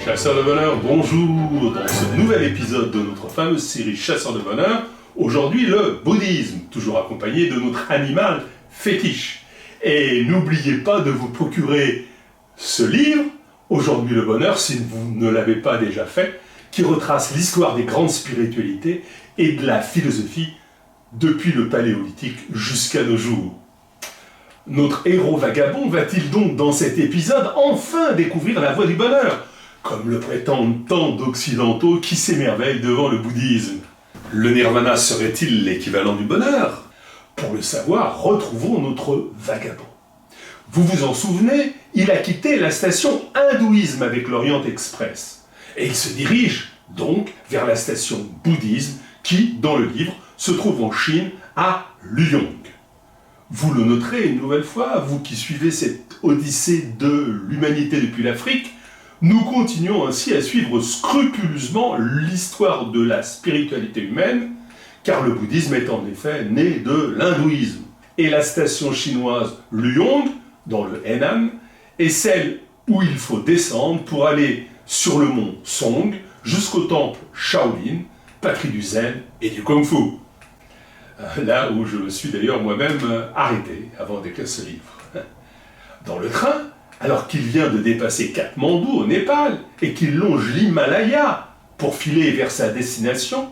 Chasseurs de bonheur, bonjour! Dans ce nouvel épisode de notre fameuse série Chasseurs de bonheur, aujourd'hui le bouddhisme, toujours accompagné de notre animal fétiche. Et n'oubliez pas de vous procurer ce livre, Aujourd'hui le bonheur, si vous ne l'avez pas déjà fait, qui retrace l'histoire des grandes spiritualités et de la philosophie depuis le Paléolithique jusqu'à nos jours. Notre héros vagabond va-t-il donc dans cet épisode enfin découvrir la voie du bonheur, comme le prétendent tant d'occidentaux qui s'émerveillent devant le bouddhisme? Le nirvana serait-il l'équivalent du bonheur? Pour le savoir, retrouvons notre vagabond. Vous vous en souvenez, il a quitté la station hindouisme avec l'Orient Express. Et il se dirige donc vers la station bouddhisme qui, dans le livre, se trouve en Chine, à Luyong. Vous le noterez une nouvelle fois, vous qui suivez cette odyssée de l'humanité depuis l'Afrique, nous continuons ainsi à suivre scrupuleusement l'histoire de la spiritualité humaine, car le bouddhisme est en effet né de l'hindouisme. Et la station chinoise Luyong, dans le Henan, est celle où il faut descendre pour aller sur le mont Song jusqu'au temple Shaolin, patrie du zen et du kung-fu. Là où je me suis d'ailleurs moi-même arrêté avant d'écrire ce livre. Dans le train, alors qu'il vient de dépasser Katmandou au Népal et qu'il longe l'Himalaya pour filer vers sa destination,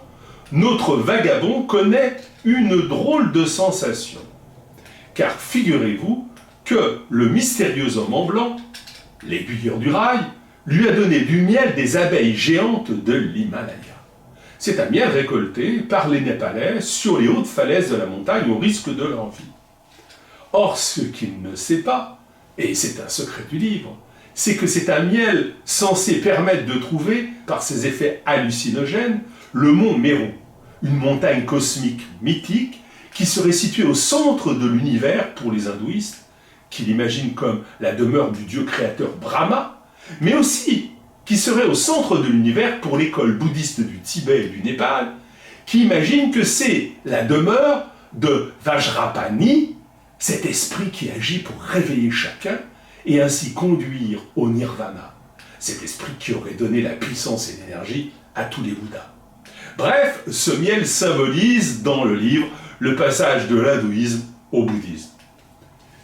notre vagabond connaît une drôle de sensation. Car figurez-vous que le mystérieux homme en blanc, l'aiguilleur du rail, lui a donné du miel des abeilles géantes de l'Himalaya. C'est un miel récolté par les Népalais sur les hautes falaises de la montagne au risque de leur vie. Or, ce qu'il ne sait pas, et c'est un secret du livre, c'est que c'est un miel censé permettre de trouver, par ses effets hallucinogènes, le mont Méru, une montagne cosmique mythique qui serait située au centre de l'univers pour les hindouistes, qui l'imaginent comme la demeure du dieu créateur Brahma, mais aussi qui serait au centre de l'univers pour l'école bouddhiste du Tibet et du Népal, qui imagine que c'est la demeure de Vajrapani, cet esprit qui agit pour réveiller chacun et ainsi conduire au nirvana, cet esprit qui aurait donné la puissance et l'énergie à tous les Bouddhas. Bref, ce miel symbolise dans le livre le passage de l'hindouisme au bouddhisme.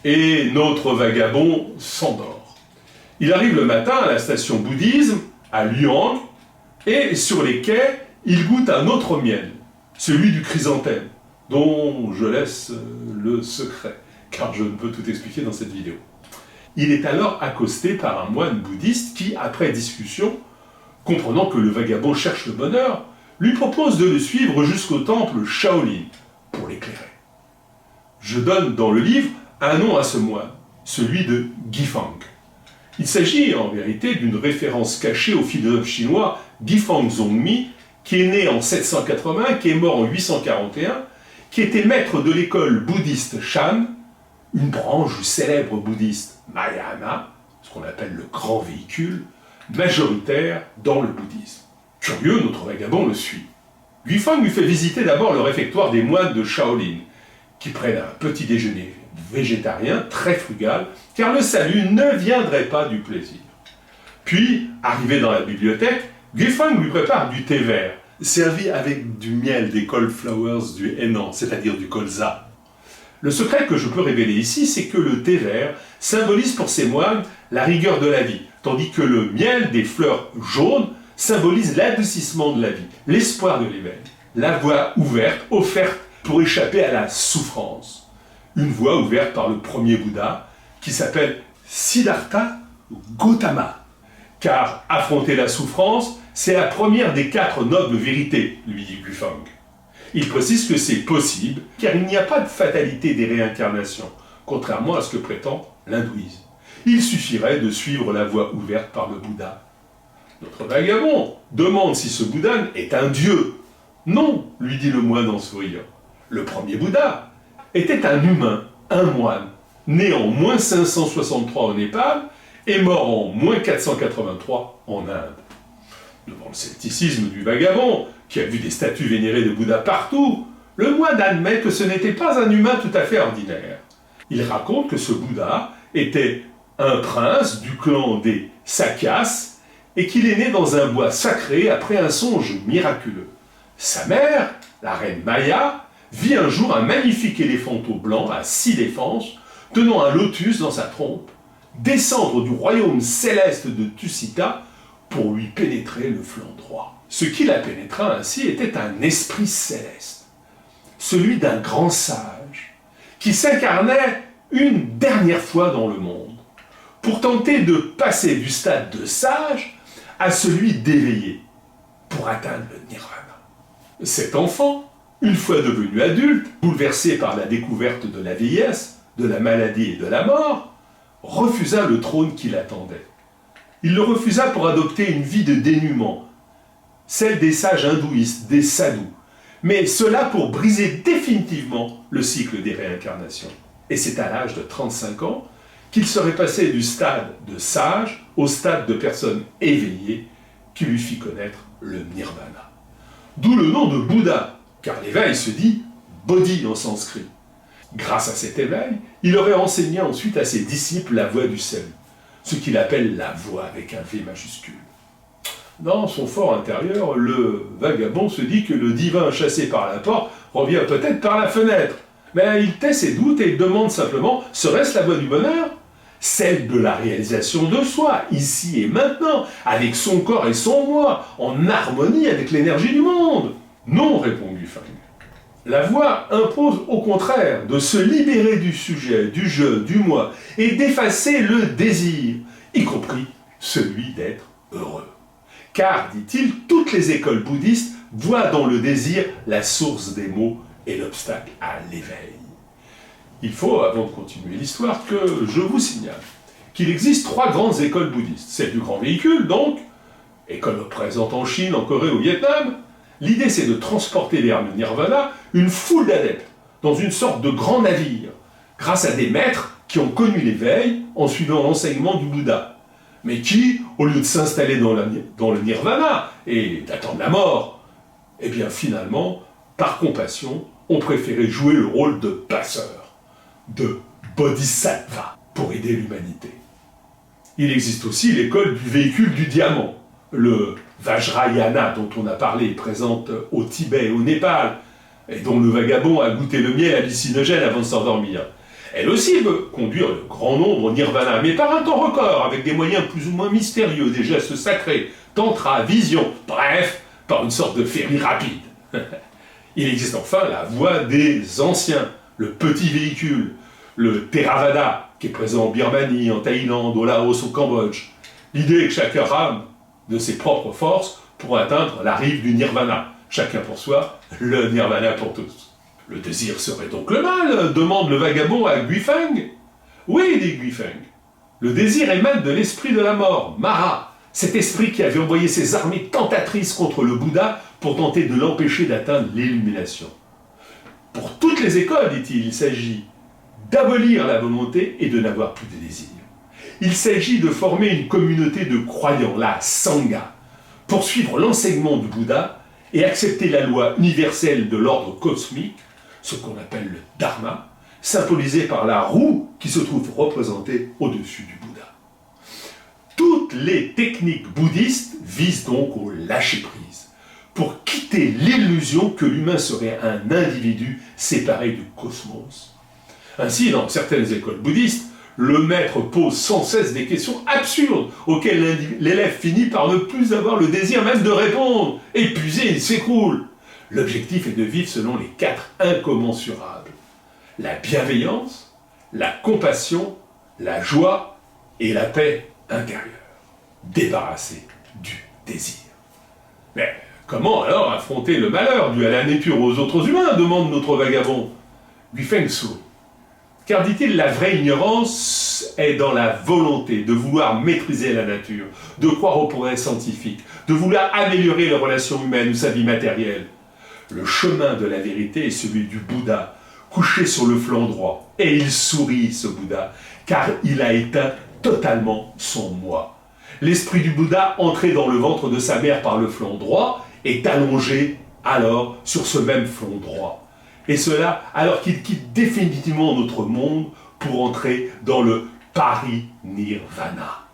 Et notre vagabond s'endort. Il arrive le matin à la station bouddhisme, à Luyong, et sur les quais, il goûte un autre miel, celui du chrysanthème, dont je laisse le secret, car je ne peux tout expliquer dans cette vidéo. Il est alors accosté par un moine bouddhiste qui, après discussion, comprenant que le vagabond cherche le bonheur, lui propose de le suivre jusqu'au temple Shaolin pour l'éclairer. Je donne dans le livre un nom à ce moine, celui de Guifang. Il s'agit en vérité d'une référence cachée au philosophe chinois Guifang Zongmi, qui est né en 780, qui est mort en 841, qui était maître de l'école bouddhiste Shan, une branche du célèbre bouddhiste Mahayana, ce qu'on appelle le grand véhicule, majoritaire dans le bouddhisme. Curieux, notre vagabond le suit. Guifang lui fait visiter d'abord le réfectoire des moines de Shaolin, qui prennent un petit déjeuner végétarien très frugal, car le salut ne viendrait pas du plaisir. Puis, arrivé dans la bibliothèque, Guifang lui prépare du thé vert, servi avec du miel des cauliflowers du Henan, c'est-à-dire du colza. Le secret que je peux révéler ici, c'est que le thé vert symbolise pour ces moines la rigueur de la vie, tandis que le miel des fleurs jaunes symbolise l'adoucissement de la vie, l'espoir de l'éveil, la voie ouverte, offerte pour échapper à la souffrance. Une voie ouverte par le premier Bouddha, qui s'appelle Siddhartha Gautama. Car affronter la souffrance, c'est la première des 4 nobles vérités, lui dit Guifang. Il précise que c'est possible, car il n'y a pas de fatalité des réincarnations, contrairement à ce que prétend l'hindouisme. Il suffirait de suivre la voie ouverte par le Bouddha. Notre vagabond demande si ce Bouddha est un dieu. Non, lui dit le moine en souriant. Le premier Bouddha était un humain, un moine, né en moins 563 au Népal et mort en moins 483 en Inde. Devant le scepticisme du vagabond, qui a vu des statues vénérées de Bouddha partout, le moine admet que ce n'était pas un humain tout à fait ordinaire. Il raconte que ce Bouddha était un prince du clan des Sakyas et qu'il est né dans un bois sacré après un songe miraculeux. Sa mère, la reine Maya, vit un jour un magnifique éléphanteau blanc à 6 défenses, tenant un lotus dans sa trompe, descendre du royaume céleste de Tucita pour lui pénétrer le flanc droit. Ce qui la pénétra ainsi était un esprit céleste, celui d'un grand sage, qui s'incarnait une dernière fois dans le monde, pour tenter de passer du stade de sage à celui d'éveillé, pour atteindre le nirvana. Cet enfant, une fois devenu adulte, bouleversé par la découverte de la vieillesse, de la maladie et de la mort, refusa le trône qui l'attendait. Il le refusa pour adopter une vie de dénuement, celle des sages hindouistes, des sadhus, mais cela pour briser définitivement le cycle des réincarnations. Et c'est à l'âge de 35 ans qu'il serait passé du stade de sage au stade de personne éveillée qui lui fit connaître le nirvana. D'où le nom de Bouddha, car l'éveil se dit bodhi en sanskrit. Grâce à cet éveil, il aurait enseigné ensuite à ses disciples la voie du salut, ce qu'il appelle la voie avec un V majuscule. Dans son fort intérieur, le vagabond se dit que le divin chassé par la porte revient peut-être par la fenêtre. Mais il tait ses doutes et demande simplement, serait-ce la voie du bonheur ? Celle de la réalisation de soi, ici et maintenant, avec son corps et son moi, en harmonie avec l'énergie du monde. Non, répond Guifeng. La voie impose au contraire de se libérer du sujet, du je, du moi, et d'effacer le désir, y compris celui d'être heureux. Car, dit-il, toutes les écoles bouddhistes voient dans le désir la source des maux et l'obstacle à l'éveil. Il faut, avant de continuer l'histoire, que je vous signale qu'il existe 3 grandes écoles bouddhistes. Celle du grand véhicule, donc, école présente en Chine, en Corée, au Vietnam. L'idée, c'est de transporter vers le nirvana une foule d'adeptes dans une sorte de grand navire, grâce à des maîtres qui ont connu l'éveil en suivant l'enseignement du Bouddha, mais qui, au lieu de s'installer dans le nirvana et d'attendre la mort, eh bien finalement, par compassion, ont préféré jouer le rôle de passeur, de bodhisattva, pour aider l'humanité. Il existe aussi l'école du véhicule du diamant, le Vajrayana dont on a parlé, présente au Tibet et au Népal, et dont le vagabond a goûté le miel hallucinogène avant de s'endormir. Elle aussi veut conduire le grand nombre au nirvana, mais par un temps record, avec des moyens plus ou moins mystérieux, des gestes sacrés, tantra, vision, bref, par une sorte de ferry rapide. Il existe enfin la voie des anciens, le petit véhicule, le Theravada, qui est présent en Birmanie, en Thaïlande, au Laos, au Cambodge. L'idée est que chacun rame de ses propres forces pour atteindre la rive du nirvana. Chacun pour soi, le nirvana pour tous. Le désir serait donc le mal, demande le vagabond à Guifeng. Oui, dit Guifeng. Le désir émane de l'esprit de la mort, Mara, cet esprit qui avait envoyé ses armées tentatrices contre le Bouddha pour tenter de l'empêcher d'atteindre l'illumination. Pour toutes les écoles, dit-il, il s'agit d'abolir la volonté et de n'avoir plus de désir. Il s'agit de former une communauté de croyants, la Sangha, pour suivre l'enseignement du Bouddha et accepter la loi universelle de l'ordre cosmique, ce qu'on appelle le Dharma, symbolisé par la roue qui se trouve représentée au-dessus du Bouddha. Toutes les techniques bouddhistes visent donc au lâcher-prise, pour quitter l'illusion que l'humain serait un individu séparé du cosmos. Ainsi, dans certaines écoles bouddhistes, le maître pose sans cesse des questions absurdes auxquelles l'élève finit par ne plus avoir le désir même de répondre. Épuisé, il s'écroule. L'objectif est de vivre selon les 4 incommensurables. La bienveillance, la compassion, la joie et la paix intérieure. Débarrassé du désir. Mais comment alors affronter le malheur dû à la nature aux autres humains, demande notre vagabond. Guifeng sourit. Car, dit-il, la vraie ignorance est dans la volonté de vouloir maîtriser la nature, de croire au progrès scientifique, de vouloir améliorer les relations humaines ou sa vie matérielle. Le chemin de la vérité est celui du Bouddha, couché sur le flanc droit. Et il sourit, ce Bouddha, car il a éteint totalement son moi. L'esprit du Bouddha, entré dans le ventre de sa mère par le flanc droit, est allongé alors sur ce même flanc droit. Et cela alors qu'il quitte définitivement notre monde pour entrer dans le parinirvana.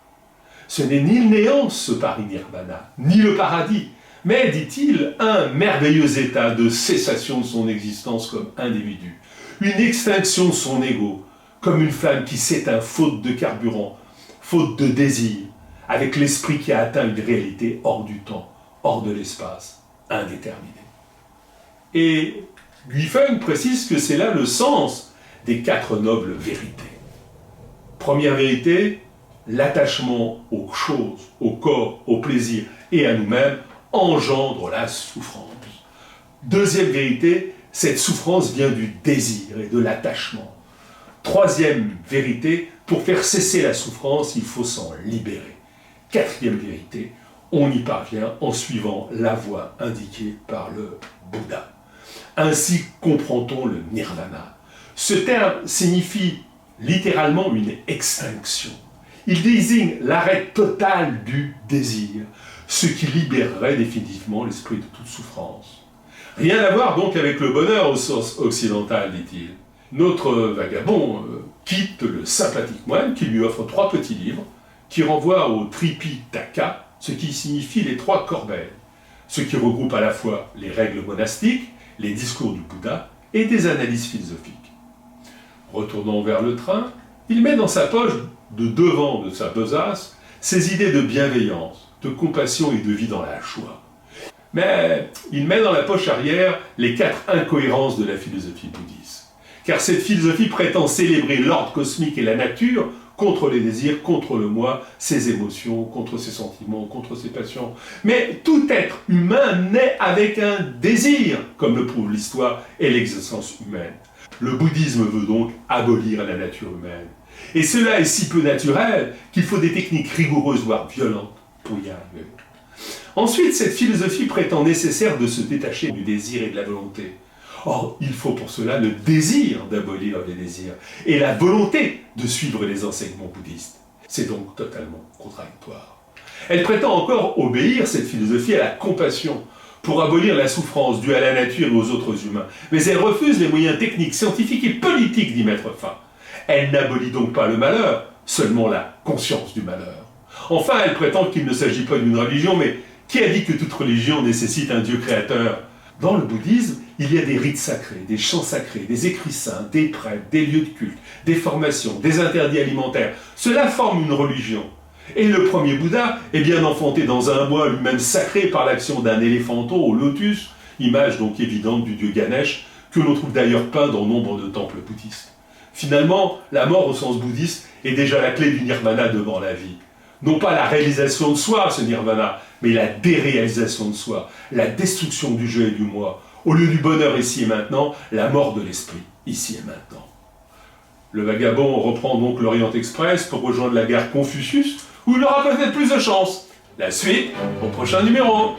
Ce n'est ni le néant, ce parinirvana, ni le paradis, mais, dit-il, un merveilleux état de cessation de son existence comme individu, une extinction de son ego, comme une flamme qui s'éteint faute de carburant, faute de désir, avec l'esprit qui a atteint une réalité hors du temps, hors de l'espace, indéterminée. Et Guifeng précise que c'est là le sens des 4 nobles vérités. Première vérité, l'attachement aux choses, au corps, au plaisir et à nous-mêmes engendre la souffrance. Deuxième vérité, cette souffrance vient du désir et de l'attachement. Troisième vérité, pour faire cesser la souffrance, il faut s'en libérer. Quatrième vérité, on y parvient en suivant la voie indiquée par le Bouddha. Ainsi comprend-on le nirvana. Ce terme signifie littéralement une extinction. Il désigne l'arrêt total du désir, ce qui libérerait définitivement l'esprit de toute souffrance. Rien à voir donc avec le bonheur au sens occidental, dit-il. Notre vagabond quitte le sympathique moine qui lui offre 3 petits livres qui renvoient au Tripitaka, ce qui signifie les 3 corbeilles, ce qui regroupe à la fois les règles monastiques, les discours du Bouddha et des analyses philosophiques. Retournant vers le train, il met dans sa poche de devant de sa besace ses idées de bienveillance, de compassion et de vie dans la joie. Mais il met dans la poche arrière les 4 incohérences de la philosophie bouddhiste. Car cette philosophie prétend célébrer l'ordre cosmique et la nature contre les désirs, contre le moi, ses émotions, contre ses sentiments, contre ses passions. Mais tout être humain naît avec un désir, comme le prouve l'histoire et l'existence humaine. Le bouddhisme veut donc abolir la nature humaine. Et cela est si peu naturel qu'il faut des techniques rigoureuses, voire violentes, pour y arriver. Ensuite, cette philosophie prétend nécessaire de se détacher du désir et de la volonté. Or, il faut pour cela le désir d'abolir les désirs et la volonté de suivre les enseignements bouddhistes. C'est donc totalement contradictoire. Elle prétend encore obéir, cette philosophie, à la compassion pour abolir la souffrance due à la nature et aux autres humains. Mais elle refuse les moyens techniques, scientifiques et politiques d'y mettre fin. Elle n'abolit donc pas le malheur, seulement la conscience du malheur. Enfin, elle prétend qu'il ne s'agit pas d'une religion, mais qui a dit que toute religion nécessite un Dieu créateur ? Dans le bouddhisme, il y a des rites sacrés, des chants sacrés, des écrits saints, des prêtres, des lieux de culte, des formations, des interdits alimentaires. Cela forme une religion. Et le premier Bouddha est bien enfanté dans un bois lui-même sacré par l'action d'un éléphanteau au lotus, image donc évidente du dieu Ganesh, que l'on trouve d'ailleurs peint dans nombre de temples bouddhistes. Finalement, la mort au sens bouddhiste est déjà la clé du nirvana devant la vie. Non pas la réalisation de soi, ce nirvana, mais la déréalisation de soi, la destruction du jeu et du moi. Au lieu du bonheur ici et maintenant, la mort de l'esprit, ici et maintenant. Le vagabond reprend donc l'Orient Express pour rejoindre la gare Confucius, où il aura peut-être plus de chance. La suite au prochain numéro.